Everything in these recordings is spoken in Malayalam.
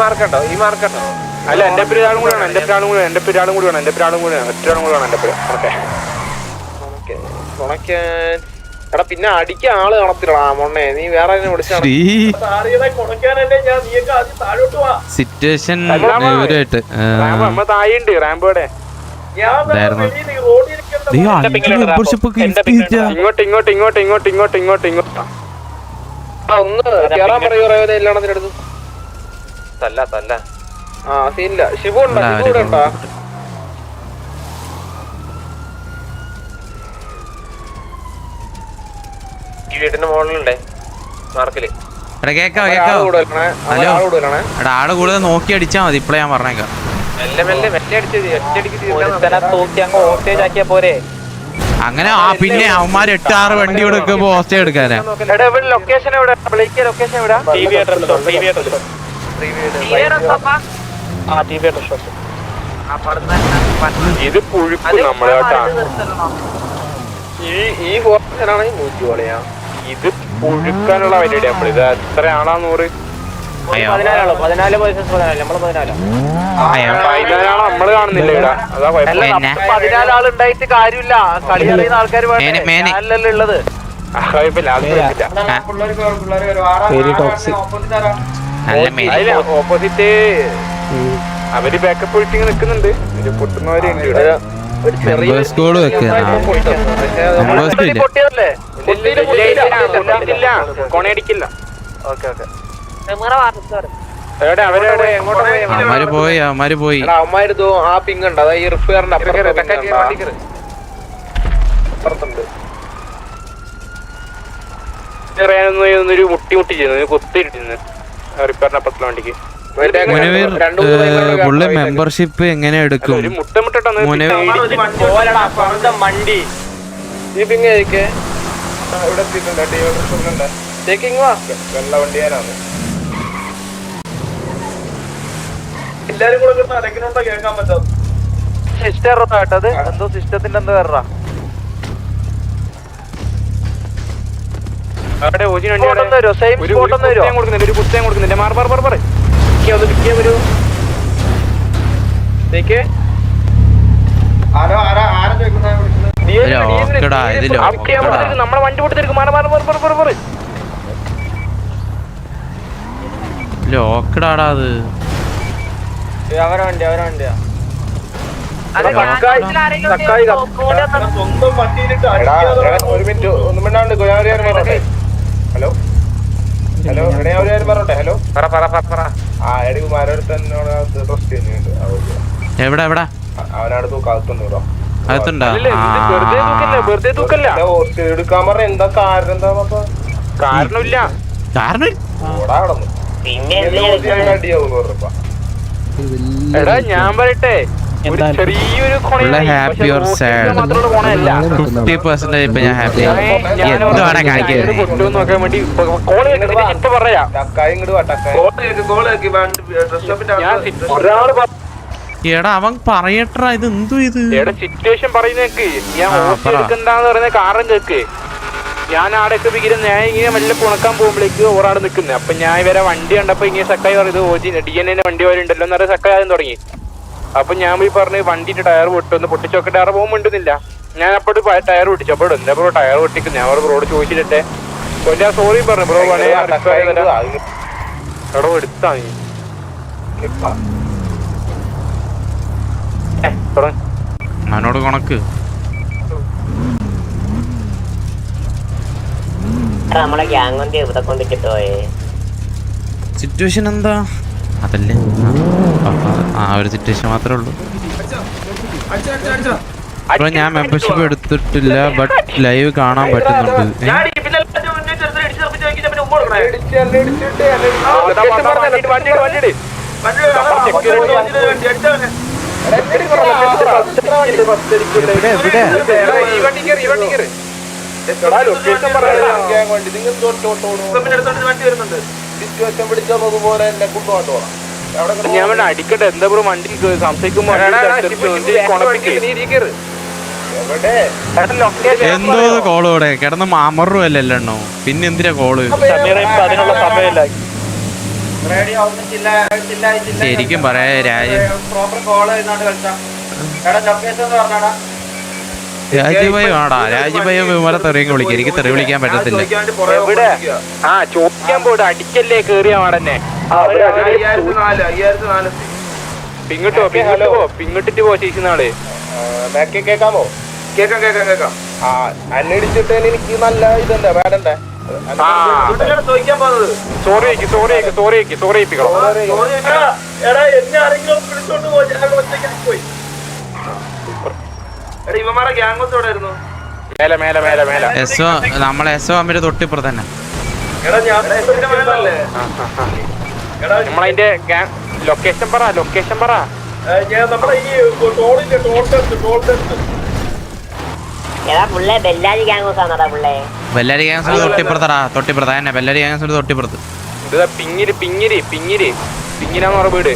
മാർക്കട്ടോ അല്ല എന്റെ പേര് ആളും കൂടെയാണ് എന്റെ പേര് ആളും കൂടെയാണ് തുണയ്ക്കാൻ എടാ പിന്നെ അടിക്കാൻ ആള് കാണത്തില്ലടാ മൊണ്ണേ നീ വേറെ സിറ്റുവേഷൻ താഴെയുണ്ട് റാമ്പോടെ ഇങ്ങോട്ട് ഒന്ന് കേറാൻ പറയൂ എല്ലാണെടുത്ത് തല്ല ആ സീനില്ല ശിവ ഉണ്ടോ ഈ വീട്ടിന്റെ മോളിലുണ്ടേ മാർക്കില് ആള് കൂടുതൽ നോക്കി അടിച്ചാ മതി ഇപ്പളെ ഞാൻ പറഞ്ഞേക്കാം അങ്ങനെ ആ പിന്നെ അവന്മാര് 8-6 വണ്ടി കൊടുക്കുമ്പോ ഹോസ്റ്റേ എടുക്കാനാ ഇത് പുഴുക്കും നമ്മളെ ഈ ഫോർച്ചാണ് ഇത് പുഴുക്കാനുള്ള പരിപാടി നമ്മളിത് എത്ര ആളാ 100 നമ്മള് കാണുന്നില്ല ഇവിടെ അതാ 14 ആളുണ്ടായിട്ട് കാര്യമില്ല കളി അറിയുന്ന ആൾക്കാർ ഉള്ളത് ഓപ്പോസിറ്റ് അവര് ബാക്കപ്പ് ഒഴിച്ച് നിക്കുന്നുണ്ട് പൊട്ടുന്നവരുണ്ട് കൊണയടിക്കില്ല അവന്മാര് പോയി ആ പിങ് ഉണ്ട് അതായത് ഈ റിപ്പയറിന്റെ അപ്പുറത്തുണ്ട് ഒരു മുട്ടി ചെയ്യുന്നു കുത്തിരുന്നു റിപ്പയറിന്റെ അപ്പുറത്തുള്ള വണ്ടിക്ക് പുള്ളി മെമ്പർഷിപ്പ് എങ്ങനെ എടുക്കും മണ്ടി ഈ പിങ് വെള്ള വണ്ടിയാനാണ് എല്ലാരും കൂടെ അടക്കിനോണ്ടാ കേൾക്കാൻ പറ്റാം സിസ്റ്റർ കേട്ടത് എന്തോ സിസ്റ്റത്തിന്റെ എന്തോ വേറെ കൊടുക്കുന്നുണ്ട് മാർ നമ്മളെ വണ്ടി കൊടുത്തിരിക്കും ലോക്കടാടാ അത് അവരെ വണ്ടിയാ ഒരു മിനിറ്റ് ഒന്നും മിണ്ടാണ്ട് ഹലോ പറഞ്ഞോട്ടെ ഹലോ ആ എടി കുമാരോടൊന്നോട് ട്രസ്റ്റ് ചെയ്യുന്നുണ്ട് എവിടെ അവനാട് തൂക്കാത്തുണ്ടോ എടുക്കാൻ പറഞ്ഞ എന്താ കാരണം എന്താ കാരണമില്ല എടാ ഞാൻ പറയട്ടെ ചെറിയൊരു നോക്കാൻ വേണ്ടി എടാ അവൻ പറയട്ടാ ഇത് എന്തോ ഇത് സിറ്റുവേഷൻ പറയുന്നേക്ക് ഞാൻ എടുക്കണ്ടെന്ന് പറയുന്ന കാരണം കേക്ക് ഞാൻ ആടൊക്കെ വിൽക്കുന്നത് ഞാൻ ഇങ്ങനെ വല്ല പുണക്കാൻ പോകുമ്പോഴേക്ക് ഒരാട് നിൽക്കുന്നത് അപ്പൊ ഞാൻ ഇവരെ വണ്ടി കണ്ടപ്പോ ഇങ്ങനെ സക്കായി പറയുന്നത് DNA വണ്ടി വരെ ഉണ്ടല്ലോ എന്ന് പറഞ്ഞ സക്കായി ആദ്യം തുടങ്ങി അപ്പൊ ഞാൻ പോയി പറഞ്ഞ് വണ്ടിന്റെ ടയർ പൊട്ടൊന്ന് പൊട്ടിച്ചൊക്കെ ടയർ പോകുമ്പോണ്ടുന്നില്ല ഞാൻ അപ്പോൾ ടയർ പൊട്ടിച്ചു അപ്പോൾ എന്താ ബ്രോ ടയർ പൊട്ടിക്കുന്നു ഞാൻ ബ്രോഡ് ചോദിച്ചിട്ടെ കൊല്ലാ സോറി പറഞ്ഞു ബ്രോ എടോ എടുത്താ അവനോട് കണക്ക് നമ്മളെ ഗ്യാങ് കൊണ്ട് ഇവിടെ കൊണ്ടിട്ട് പോയേ സിറ്റുവേഷൻ എന്താ അതല്ലേ ആ ഒരു സിറ്റുവേഷൻ മാത്രമേ ഉള്ളൂ അപ്പോൾ ഞാൻ മെമ്പർഷിപ്പ് എടുത്തിട്ടില്ല ബട്ട് ലൈവ് കാണാൻ പറ്റുന്നുണ്ട് ഞാൻ അടിക്കട്ടെ എന്താ ബ്രോ വണ്ടി സംസാരിക്കുമ്പോ എന്തോ കോള് ഇവിടെ കിടന്ന് മാമറും അല്ലല്ലോ പിന്നെ എന്തിനാ കോള് അതിനുള്ള സമയമില്ല ശരിക്കും പറയാ രാജീഭായി ആടാ, രാജീഭായി വിമല തെറിയൊക്കെ വിളിക്കും. എനിക്ക് തെറി വിളിക്കാൻ പറ്റത്തില്ല. എവിടെ? ആ ചോദിക്കാൻ പോയിട്ട് അടിക്കല്ലേ കേറിയ ആടന്നെ. പിങ്ങിട്ടിട്ട് പോ ചേച്ചിനാള്. കേക്കാമോ? കേക്കാം. ആ അന്വേഷിച്ചിട്ട് എനിക്ക് നല്ല ഇതുണ്ട് വേണ്ടേ. സോറി ഏൽപ്പിക്കണം. നമ്മളെ SO അമ്മ തൊട്ടിപ്പുറത്ത് തന്നെ. നമ്മളതിന്റെ ലൊക്കേഷൻ പറ. ബെല്ലാരി ഗ്യാങ്സ് തൊട്ടിപ്പുറത്താ തന്നെ. ബെല്ലാരി ഗ്യാങ്സ് തൊട്ടിപ്പുറത്ത്. പിങ്ങിരാന്ന് പറഞ്ഞ വീട്.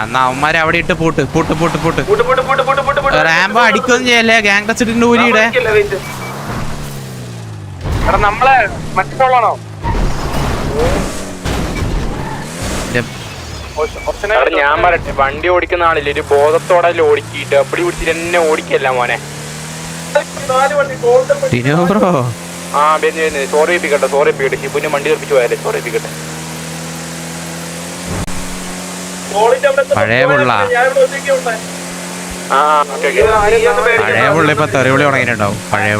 എന്നാ അവന്മാരെ അവിടെ ഇട്ട് പൂട്ട്. റാമ്പോ അടിക്കൊന്നും ചെയ്യല്ലേ. ഗ്യാങ് ടച്ചിട്ടിന്റെ ഊരിയുടെ നമ്മളെ മറ്റേ ഫോളാണോ? ഞാൻ പറയട്ടെ, വണ്ടി ഓടിക്കുന്ന ആളില്ല ഒരു ബോധത്തോടെ ഓടിക്കിട്ട് എപ്പടി പിടിച്ചിട്ട് എന്നെ ഓടിക്കല്ല മോനെ. ബ്രോ ആ സോറി ഏൽപ്പിക്കട്ടെ. ഷിബുവിനെ വണ്ടി തെറിപ്പിച്ച് പോയാലേ. സോറി ഏൽപ്പിക്കട്ടെ. പഴയ പുള്ള ഇപ്പൊ തെറിവിളി തുടങ്ങിയിട്ടുണ്ടാവും. പഴയ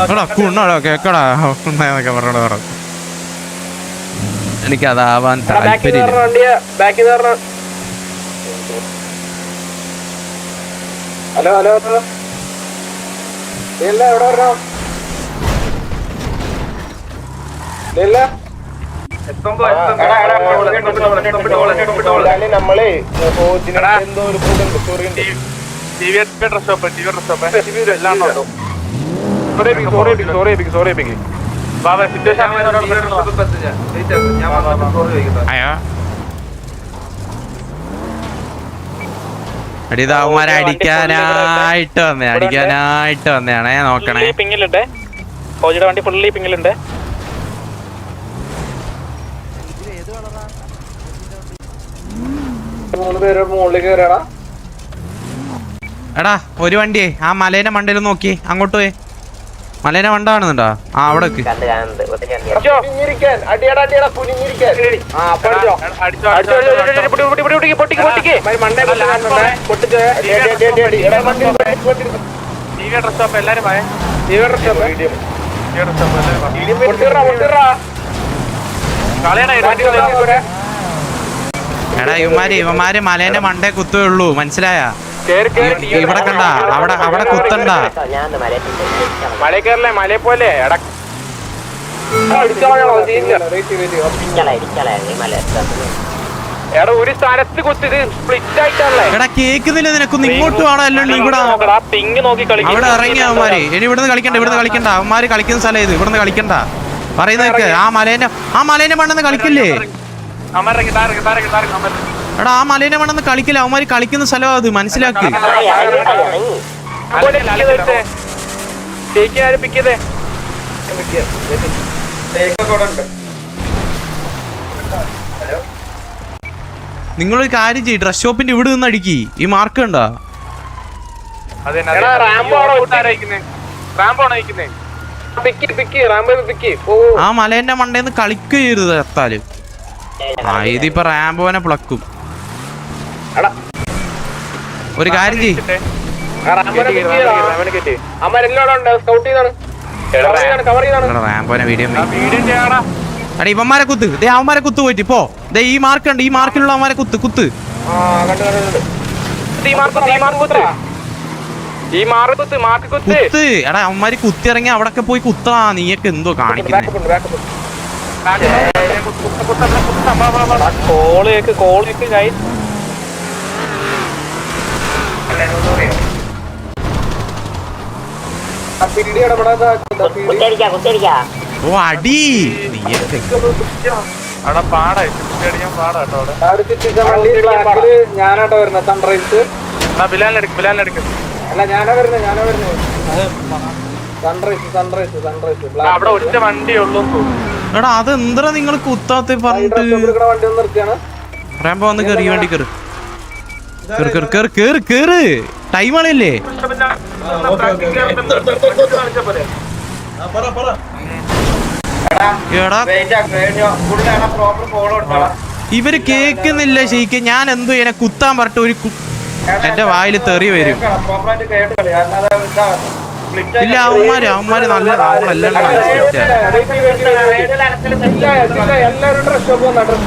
പുള്ള കുണ്ണാടോ കേക്കടാ എന്നൊക്കെ പറഞ്ഞു. എനിക്കതാവാൻ താല്പര്യമില്ല. ഹലോ നമ്മളെ എന്തോ ഒരു അയ്യോ അടിതാവുമാരെ അടിക്കാനായിട്ട് വന്നയാണേ. നോക്കണേ. പിങ്ങിലുണ്ട്. കോജിയുടെ വണ്ടി ഫുള്ളി പിങ്ങിലുണ്ട്. എടാ ഒരു വണ്ടിയേ ആ മലേനെ മണ്ടയിൽ നോക്കി അങ്ങോട്ട് പോയി. മലേനെ മണ്ട കാണുന്നുണ്ടോ? ആ അവിടെ എടാ ഇവന്മാര് മലേനെ മണ്ടേ കുത്തുള്ളൂ. മനസ്സിലായ? ഇവിടെ കണ്ട അവിടെ കുത്തണ്ട. മല കയറല്ലേ? മല പോലെ എടാ ഒരു സ്ഥലത്ത് കുത്തിത് സ്പ്ലിറ്റ് ആയിട്ടല്ലേ. എടാ കേക്കുന്നില്ല നിനക്കൊന്നും. ഇങ്ങോട്ട് വേണം അല്ലണ്ട് ഇവിടെ. പിങ് നോക്കി അവിടെ ഇറങ്ങിയ അവന്മാര്. ഇനി ഇവിടുന്ന് കളിക്കണ്ട. അവന്മാര് കളിക്കുന്ന സ്ഥലം ഇത്. ഇവിടുന്ന് കളിക്കണ്ട പറയുന്നതൊക്കെ. ആ മലേനെ മണ്ണെന്ന് കളിക്കില്ലേ? എടാ ആ മലേനെ മണ്ണെന്ന് കളിക്കില്ല. അവന്മാര് കളിക്കുന്ന സ്ഥലം അത്. മനസ്സിലാക്കി. നിങ്ങളൊരു കാര്യം ചെയ്യ്. ഡ്രസ് ഷോപ്പിന്റെ ഇവിടെ നിന്ന് അടിക്കി. ഈ മാർക്ക് കണ്ടോ? ആ മലേന്റെ മണ്ടേന്ന് കളിക്കരുത് എത്താല്. ആ ഇതിപ്പോ റാംബോനെ പ്ലക്കും. ഒരു കാര്യം ചെയ്യ്. റാംബോനെ വീഡിയോ എടാ ഇവന്മാരെ കുത്ത്. ദേ അവന്മാരെ കുത്ത് പോയിട്ട് ഇപ്പോ. ദേ ഈ മാർക്ക് ഉണ്ട്. ഈ മാർക്കിലുള്ള അവന്മാരെ കുത്ത്. എടാ അവന്മാര് കുത്തി ഇറങ്ങി അവിടൊക്കെ പോയി കുത്തടാ. നീയൊക്കെ എന്തോ കാണിക്കുന്നേ? ഓ അടി നീയൊക്കെ ഞാനാട്ടോ വരുന്നത്. സൺറൈസ് ബിലാലെടുക്കും അല്ല ഞാനാ വരുന്നത് അവിടെ ഒറ്റ വണ്ടിയേ ഉള്ളൂ എടാ അത് എന്താ നിങ്ങൾ കുത്താത്ത പറഞ്ഞിട്ട് റാമ്പോ വന്ന് കേറി ഈ വണ്ടി കേറ് കേറ് കേറ് കേറ് ടൈം ആണല്ലേ എടാ ഇവര് കേക്കുന്നില്ല ശരിക്കും ഞാൻ എന്തോ ഇതിനെ കുത്താൻ പറഞ്ഞിട്ട് ഒരു എന്റെ വായിൽ തെറി വരും ഇല്ല അവന്മാര് നല്ല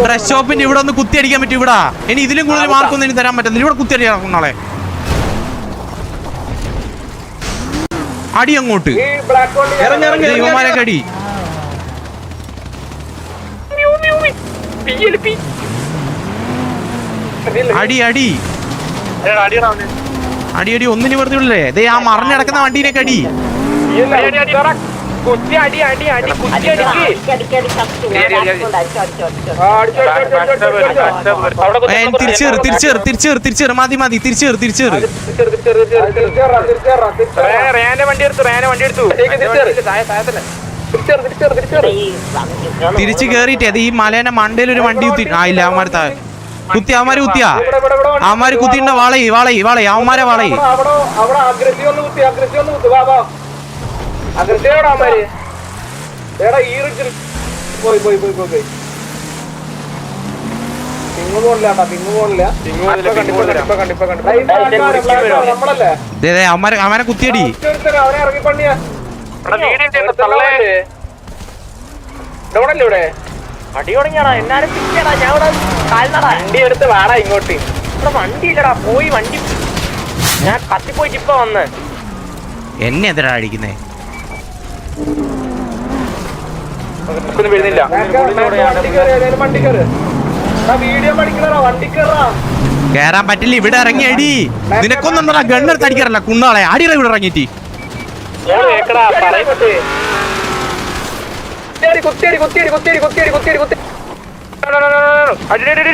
ഡ്രസ് ഷോപ്പിന്റെ ഇവിടെ ഒന്ന് കുത്തി അടിക്കാൻ പറ്റും ഇവിടെ ഇനി ഇതിലും കൂടുതൽ മാർക്കൊന്നും ഇനി തരാൻ പറ്റുന്നില്ല ഇവിടെ കുത്തി അടിക്കാൻ നാളെ അടി അങ്ങോട്ട് ഇവന്മാരൊക്കെ അടി അടി അടി അടി അടി ഒന്നിന് വെറുതെ ഉള്ളേ ദേ ആ മറിഞ്ഞടക്കുന്ന വണ്ടീനൊക്കെ അടി തിരിച്ചേറ് മതി മതി തിരിച്ചേറ് തിരിച്ചു കേറിട്ടേ അത് ഈ മലേന്റെ മണ്ടയിൽ ഒരു വണ്ടി കുത്തി ആ ഇല്ല അവന്മാര് കുത്തി അവന്മാര് കുത്തിയാ അവന്മാര് കുത്തിണ്ട വളയി അവന്മാരെ വളയി അവന്മാരെ കുത്തിയടി അടി തുടങ്ങിയാടാ എന്നാലും പിടിക്കടാ ഞാൻ ഇവിടെ വണ്ടി എടുത്ത് വാടാ ഇങ്ങോട്ട് ഇവിടെ വണ്ടി ഇല്ലടാ പോയി വണ്ടി ഞാൻ കത്തിപ്പോയിട്ട് ഇപ്പൊ വന്ന് എന്നെ എതിരാ അടിക്കുന്നേ കേറാൻ പറ്റില്ല ഇവിടെ ഇറങ്ങി അടി നിനക്കൊന്നും ഗണ്ണെടുത്ത് അടിക്കാറില്ല കുന്നാളെ അടിയറ ഇവിടെ ഇറങ്ങിട്ട്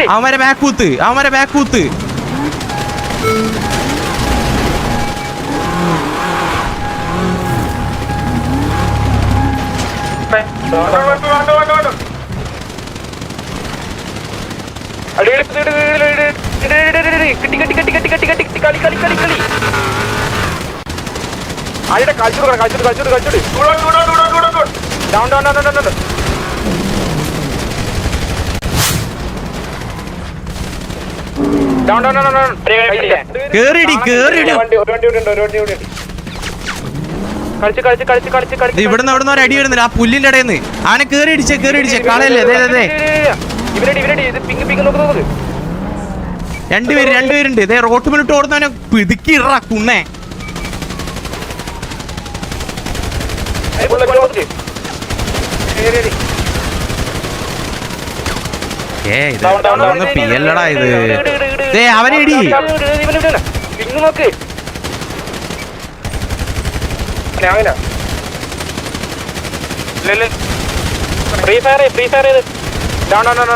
അവന്മാരെ ബാക്ക് കൂത്ത് ഇവിടുന്ന് അവിടെ ഒരു അടി വരുന്നില്ല ആ പുല്ലിന്റെ ഇടയിൽ അവനെ കേറി അടിച്ചേ കളയല്ലേ രണ്ടുപേരുണ്ട് ഇതേ റോട്ട് മിനിറ്റ് ഓടുന്നവനെ പിതുക്കിട കുണ്ണേ പിയല്ലടാ ഇത് അവനെ ഇടി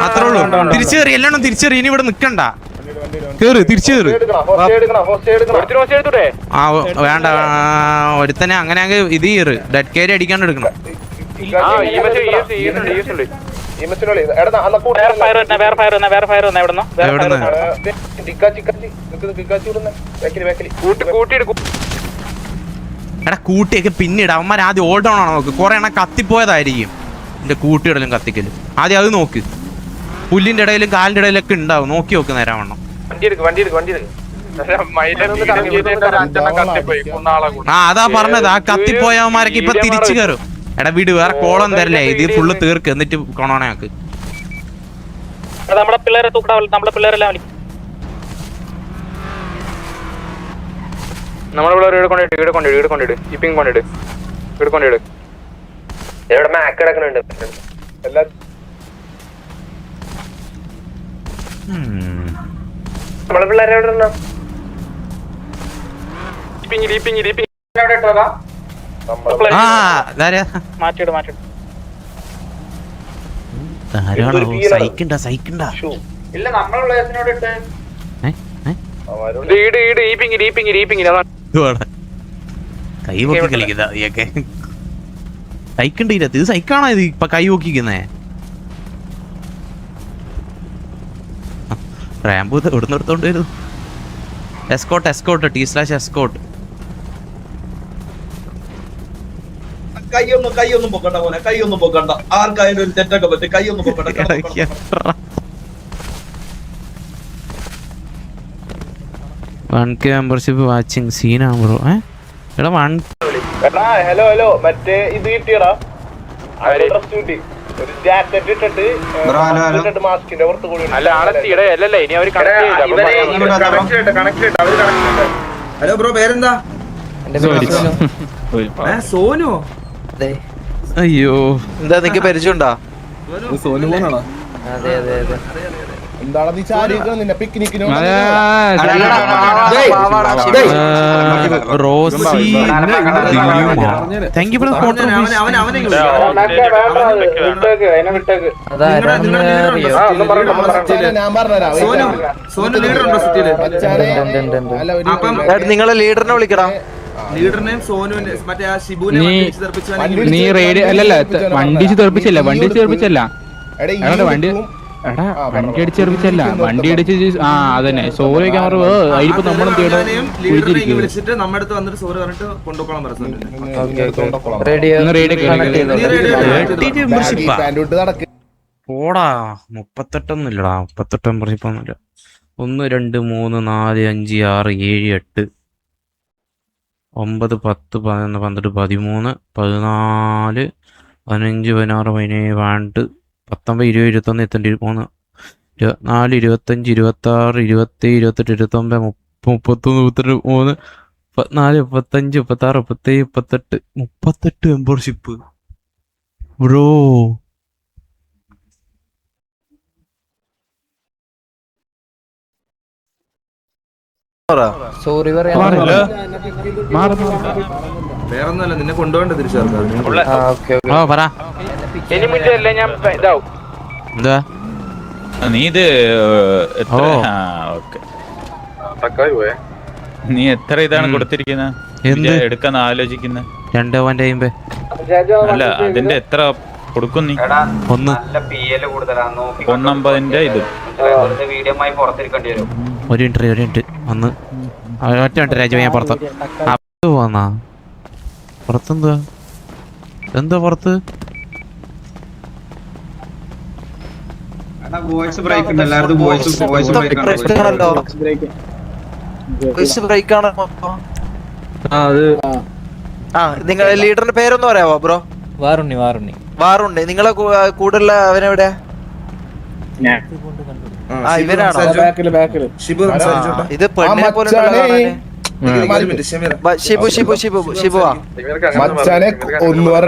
അത്രേ ഉള്ളൂ തിരിച്ചേറി എല്ലാം തിരിച്ചേറി ഇനി ഇവിടെ നിക്കണ്ട കേറ് തിരിച്ചു കേറ് ആ വേണ്ട ഒരുത്തനെ അങ്ങനെ ഇത് കയറ് ഡെഡ് കേരി അടിക്കാണ്ട് എടുക്കണം എടാ കൂട്ടിയൊക്കെ പിന്നീട് അവന്മാർ ആദ്യം ഓൾ ഡൗൺ ആണോ നോക്ക് കുറെ എണ്ണം കത്തിപ്പോയതായിരിക്കും എന്റെ കൂട്ടിയിടലും കത്തിക്കലും ആദ്യം അത് നോക്ക് പുല്ലിന്റെ ഇടയിലും കാലിന്റെ ഇടയിലൊക്കെ ഉണ്ടാവും നോക്കി നോക്ക് നേരാവണ്ണം ആ അതാ പറഞ്ഞത് ആ കത്തിപ്പോയവന്മാരൊക്കെ ഇപ്പൊ തിരിച്ചു കയറും എടാ വീട് വേറെ കോളം തരല്ലേ ഇത് ഫുള്ള് തീർക്ക് എന്നിട്ട് കൊണോണയാക്ക് നമ്മളെ പിള്ളേരെ നമ്മളെ പിള്ളേരെല്ലാം നമ്മളെ പിള്ളേർ ഇവിടെ കൊണ്ടിട്ട് ഇപ്പിങ് കൊണ്ടിട്ട് എവിടെ മാക്ക് കിടക്കുന്നുണ്ട് എല്ലാരും നമ്മളെ പിള്ളേരെ എവിടെ സഹിക്കണ്ട ഇല്ല നമ്മളെ പിള്ളേരനോട് ഇട്ട് കൈ പൊക്കി കളിക്കുന്ന നീയൊക്കെ സൈക്കുണ്ട് ഇത് സൈക്കാണോ ഇത് ഇപ്പൊ കൈ പൊക്കിക്കുന്നേ റാമ്പ് എവിടുന്ന് എടുത്തോണ്ട് വരും എസ്കോട്ട് T/Escort കൈയൊന്നും പൊക്കണ്ട പോലെ കൈയൊന്നും പൊക്കണ്ട ആർക്കായാലും ഒരു തെറ്റൊക്കെ പറ്റി കൈയൊന്നും പൊക്കണ്ട 1K മെമ്പർഷിപ്പ് വാച്ചിങ് സീനാ ബ്രോ എടാ 1 ഹലോ മറ്റേ ഇത് കിട്ടിയടാ ഡ്രസ് കിട്ടി ഒരു ജാക്കറ്റ് ഇട്ടിട്ട് മാസ്കിന്റെ പുറത്ത് കൂടി അല്ല ആളെത്തിയുടെ അല്ലല്ലേ ഇനി അവര് കണക്ട് ഹലോ ബ്രോ പേരെന്താ സോനു അയ്യോ എന്താ നിനക്ക് പരിചയമുണ്ടോ? സോനു മോനാണോ? അതെ എന്താണ് നീ ചാരിക്കണം നിന്നെ പിക്നിക്കിനോ റോസി താങ്ക് യു ഫോർ ഞാൻ പറഞ്ഞുതരാം സോനു ലീഡർ ഉണ്ടോ സിറ്റിയില്? നിങ്ങളെ ലീഡറിനെ വിളിക്കടാ. ലീഡറിനെയും സോനുവിന്റെ മറ്റേ ആ ഷിബുവിനെ നീ റേഡിയോ അല്ലല്ല വണ്ടി തെറിപ്പിച്ചല്ല വണ്ടി അടിച്ചെറിപ്പിച്ചല്ല വണ്ടി അടിച്ച് അതന്നെ സോറി ക്യാമറ അതിപ്പോ നമ്മളും വിളിച്ചിട്ട് നമ്മുടെ അടുത്ത് വന്നിട്ട് സോറി പറഞ്ഞിട്ട് കൊണ്ടുപോകണം പോടാ 38 ഒന്നുമില്ലടാ 38 മെമ്പർഷിപ്പ് ഒന്നുമില്ല 1 2 3 4 5 6 7 8 9 10 11 12 13 14 15 16 17 19 20 21 23 24 25 26 27 28 29 30 31 33 34 35 36 37 മെമ്പർഷിപ്പ് ബ്രോ സോറി വേറൊന്നുമല്ല നിന്നെ കൊണ്ടുപോകണ്ട തിരിച്ചു പറ ഇനി മുന്നേ ഞാൻ ഇതാവും എന്താ നീ ഇത് നീ എത്ര ഇതാണ് കൊടുത്തിരിക്കുന്നത് എടുക്കാൻ ആലോചിക്കുന്നത്? 2.50 അല്ല അതിന്റെ എത്ര കൊടുക്കും നീ? 1 150 ഇത് ഒരു മിനിറ്റ് ഒന്ന് ഒറ്റ മിനിറ്റ് രാജു ഞാൻ പുറത്ത് പോന്നാ പുറത്തെന്തുവാ എന്താ പുറത്ത് നിങ്ങളെ ലീഡറിന്റെ പേരൊന്ന് പറയാവോ ബ്രോ? വാറുണ്ണി നിങ്ങളെ കൂടുതലുള്ള അവനെവിടെയാ? ഇവരാണോ ഇത് പെണ്ണിനെ പോലെ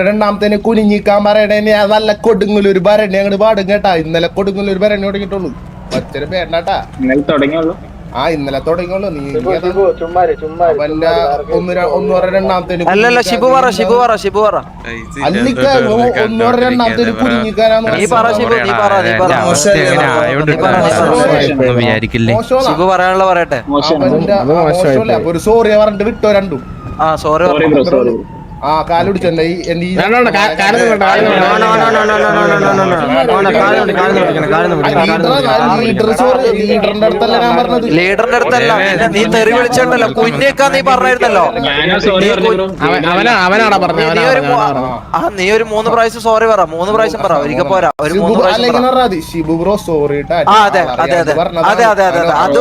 രണ്ടാമത്തേനെ കുനിഞ്ഞിക്കാൻ പറയണേ നല്ല കൊടുങ്ങല്ലൊരു ഭരണി അങ്ങോട്ട് പാടും കേട്ടാ. ഇന്നലെ കൊടുങ്ങല്ലൊരു ഭരണി തുടങ്ങിയിട്ടുള്ളൂ. മറ്റൊരു പേരണ്ടാട്ടാ ഇന്നലെ തുടങ്ങിയുള്ളൂ. നീ രണ്ടാമത്തേന് അല്ലല്ല ഷിബു പറ രണ്ടാമത്തേന് കുനിഞ്ഞിക്കാനാണ്. ഷിബു പറയാനുള്ള പറയട്ടെ. ഒരു സോറി പറഞ്ഞിട്ട് വിട്ടോ രണ്ടും. സോറി കാലുപിടിച്ചെന്നെ ലീഡറിന്റെ അടുത്തല്ല നീ തെറി വിളിച്ചിട്ടുണ്ടല്ലോ കുഞ്ഞേക്കാ നീ പറഞ്ഞിരുന്നല്ലോ. നീ ഒരു 3 പ്രാവശ്യം സോറി പറ. 3 പ്രാവശ്യം പറ ഒരിക്കൽ പോരാ. ഒരു 3 പ്രാവശ്യം ഷിബു ബ്രോ സോറി. അതെ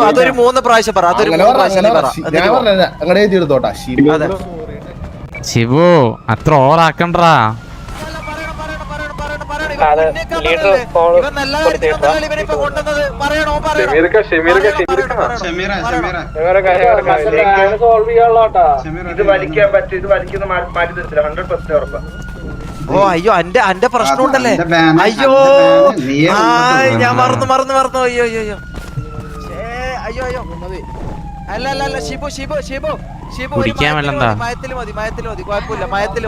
അതൊരു 3 പ്രാവശ്യം പറ. അതൊരു 3 പ്രാവശ്യം പറ. അങ്ങനെ എഴുതിയെടുത്തോട്ടാ ശിവു അത്ര ഓറാക്കണ്ടാ. അയ്യോ അന്റെ പ്രശ്നം ഉണ്ടല്ലേ? അയ്യോ ഞാൻ മറന്നു അയ്യോ അല്ല ഷിബു കുടിക്കാൻ വെള്ളണ്ടാ? മയത്തില് മതി കുഴപ്പമില്ല. മയത്തില്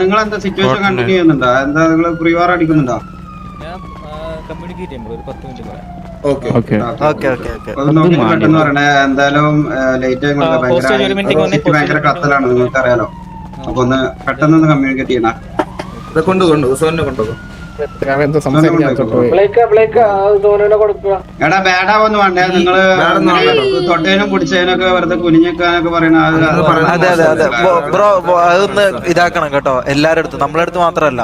നിങ്ങൾ എന്താ സിറ്റുവേഷൻ കണ്ടിന്യൂ ചെയ്യുന്നുണ്ടോ? എന്താ നിങ്ങൾ പ്രീവാർ അടിക്കുന്നുണ്ടോ? ഓക്കെ പെട്ടെന്ന് പറയണേ. എന്തായാലും ലേറ്റ് ആയി ഭയങ്കര കത്തലാണ്, നിങ്ങൾക്കറിയാലോ. അപ്പൊ ഒന്ന് പെട്ടെന്ന് കമ്മ്യൂണിക്കേറ്റ് ചെയ്യണം. എടാ ബാഡാവൊന്നും വേണ്ടേ, നിങ്ങള് തൊട്ടേനും കുടിച്ചതിനൊക്കെ വെറുതെ കുനിഞ്ഞേക്കാനൊക്കെ പറയണ. അതെ അതെ അതെ ബ്രോ, അതൊന്ന് ഇതാക്കണം കേട്ടോ എല്ലാരുടെ അടുത്തും, നമ്മളെ അടുത്ത് മാത്രമല്ല.